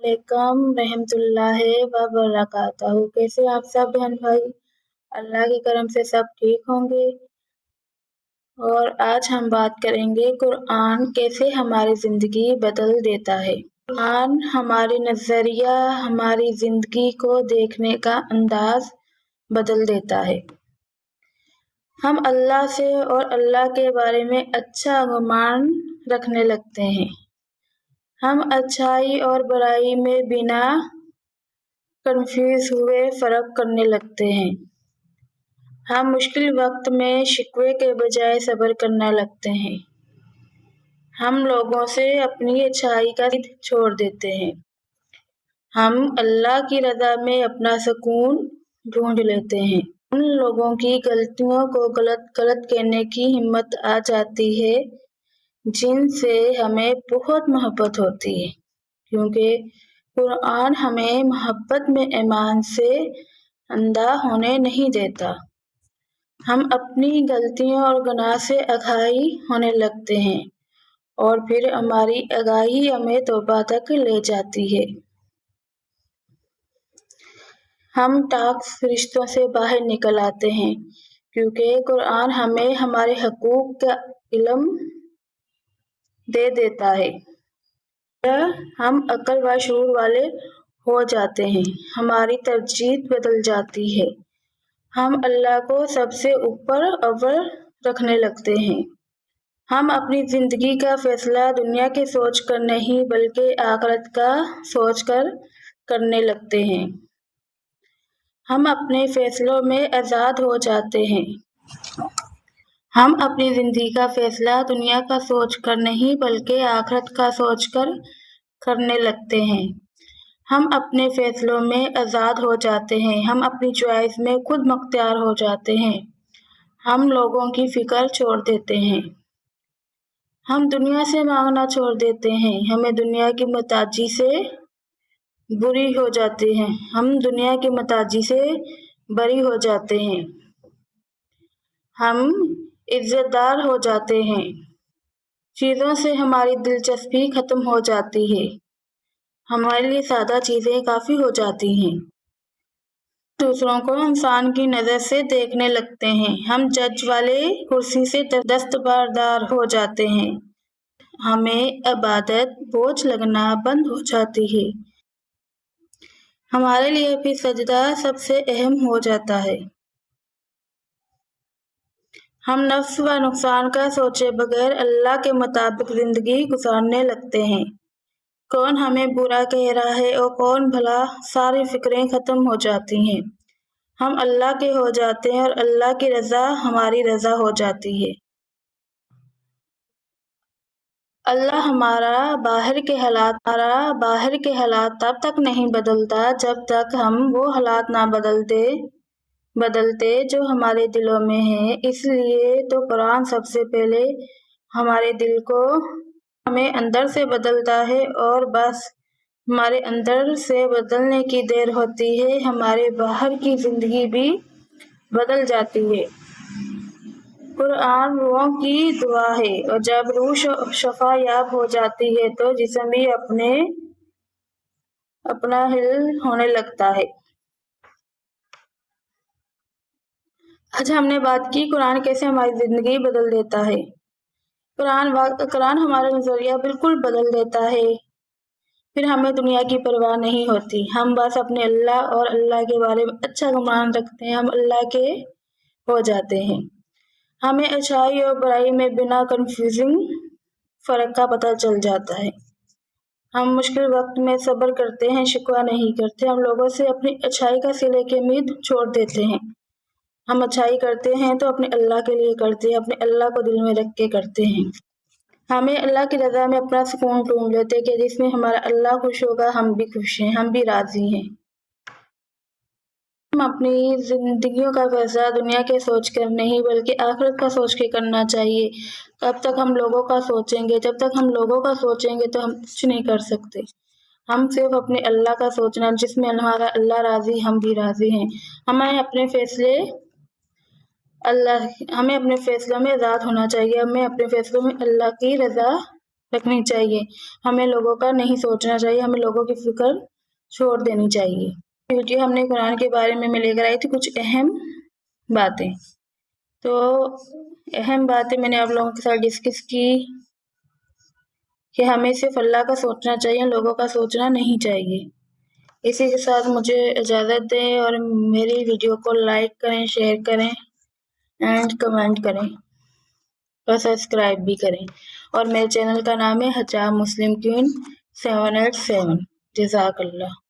अलैकुम रहमतुल्लाह व बरकातहू। कैसे आप सब बहन भाई? अल्लाह के करम से सब ठीक होंगे। और आज हम बात करेंगे कुरान कैसे हमारी जिंदगी बदल देता है। कुरान हमारी नजरिया, हमारी जिंदगी को देखने का अंदाज बदल देता है। हम अल्लाह से और अल्लाह के बारे में अच्छा गुमान रखने लगते हैं। हम अच्छाई और बुराई में बिना कंफ्यूज हुए फर्क करने लगते हैं। हम मुश्किल वक्त में शिकवे के बजाय सब्र करने लगते हैं। हम लोगों से अपनी अच्छाई का जिद छोड़ देते हैं। हम अल्लाह की रज़ा में अपना सुकून ढूंढ लेते हैं। उन लोगों की गलतियों को गलत कहने की हिम्मत आ जाती है जिनसे हमें बहुत मोहब्बत होती है, क्योंकि कुरान हमें मोहब्बत में ईमान से अंधा होने नहीं देता। हम अपनी गलतियों और गुनाह से आगाही होने लगते हैं और फिर हमारी आगाही हमें तौबा तक ले जाती है। हम टाक्स रिश्तों से बाहर निकल आते हैं, क्योंकि कुरान हमें हमारे हकूक का इल्म दे देता है। हम अक्ल व शऊर वाले हो जाते हैं। हमारी तरजीह बदल जाती है। हम अल्लाह को सबसे ऊपर अव्वल रखने लगते हैं। हम अपनी जिंदगी का फैसला दुनिया के सोच कर नहीं बल्कि आखिरत का सोच कर करने लगते हैं। हम अपने फैसलों में आज़ाद हो जाते हैं। हम अपनी जिंदगी का फैसला दुनिया का सोच कर नहीं बल्कि आखिरत का सोच कर करने लगते हैं। हम अपने फैसलों में आज़ाद हो जाते हैं। हम अपनी चॉइस में खुद मुख्तियार हो जाते हैं। हम लोगों की फिक्र छोड़ देते हैं। हम दुनिया से मांगना छोड़ देते हैं। हमें दुनिया की मोहताजी से बुरी हो जाती है। हम दुनिया की मोहताजी से बरी हो जाते हैं। हम इज्जतदार हो जाते हैं। चीज़ों से हमारी दिलचस्पी खत्म हो जाती है। हमारे लिए सादा चीज़ें काफ़ी हो जाती हैं। दूसरों को इंसान की नज़र से देखने लगते हैं। हम जज वाले कुर्सी से दस्तबरदार हो जाते हैं। हमें इबादत बोझ लगना बंद हो जाती है। हमारे लिए भी सजदा सबसे अहम हो जाता है। हम नफ्स व नुकसान का सोचे बगैर अल्लाह के मुताबिक जिंदगी गुजारने लगते हैं। कौन हमें बुरा कह रहा है और कौन भला, सारी फिक्रें खत्म हो जाती हैं। हम अल्लाह के हो जाते हैं और अल्लाह की रज़ा हमारी रज़ा हो जाती है। अल्लाह हमारा बाहर के हालात तब तक नहीं बदलता जब तक हम वो हालात ना बदलते जो हमारे दिलों में है। इसलिए तो कुरान सबसे पहले हमारे दिल को हमें अंदर से बदलता है और बस हमारे अंदर से बदलने की देर होती है, हमारे बाहर की जिंदगी भी बदल जाती है। कुरान रूहों की दुआ है और जब रूह शफा याब हो जाती है तो जिस्म भी अपना हिल होने लगता है। आज हमने बात की कुरान कैसे हमारी जिंदगी बदल देता है। कुरान हमारा नजरिया बिल्कुल बदल देता है। फिर हमें दुनिया की परवाह नहीं होती। हम बस अपने अल्लाह और अल्लाह के बारे में अच्छा गुमान रखते हैं। हम अल्लाह के हो जाते हैं। हमें अच्छाई और बुराई में बिना कंफ्यूजिंग फर्क का पता चल जाता है। हम मुश्किल वक्त में सब्र करते हैं, शिकवा नहीं करते। हम लोगों से अपनी अच्छाई का सिले की उम्मीद छोड़ देते हैं। हम अच्छाई करते हैं तो अपने अल्लाह के लिए करते हैं, अपने अल्लाह को दिल में रख के करते हैं। हमें अल्लाह की रज़ा में अपना सुकून ढूंढ लेते कि जिसमें हमारा अल्लाह खुश होगा, हम भी खुश हैं, हम भी राजी हैं। हम अपनी जिंदगियों का फैसला दुनिया के सोच कर नहीं बल्कि आखिरत का सोच के करना चाहिए। कब तक हम लोगों का सोचेंगे? जब तक हम लोगों का सोचेंगे तो हम कुछ नहीं कर सकते। हम सिर्फ अपने अल्लाह का सोचना, जिसमें हमारा अल्लाह राजी, हम भी राजी हैं। हमें अपने फैसलों में आज़ाद होना चाहिए। हमें अपने फैसलों में अल्लाह की रज़ा رکھنی چاہیے. ہمیں لوگوں کا نہیں سوچنا چاہیے، ہمیں لوگوں کی فکر چھوڑ دینی چاہیے. ویڈیو ہم نے قرآن کے بارے میں لے کر آئی تھی کچھ اہم باتیں. تو اہم باتیں میں نے آپ لوگوں کے ساتھ ڈسکس کی کہ ہمیں صرف اللہ کا سوچنا چاہیے، لوگوں کا سوچنا نہیں چاہیے. اسی کے ساتھ مجھے اجازت دیں اور میری ویڈیو کو لائک کریں، شیئر کریں اینڈ کمنٹ کریں اور سبسکرائب بھی کریں. اور میرے چینل کا نام ہے حجاب مسلم کوئین 787. جزاک اللہ.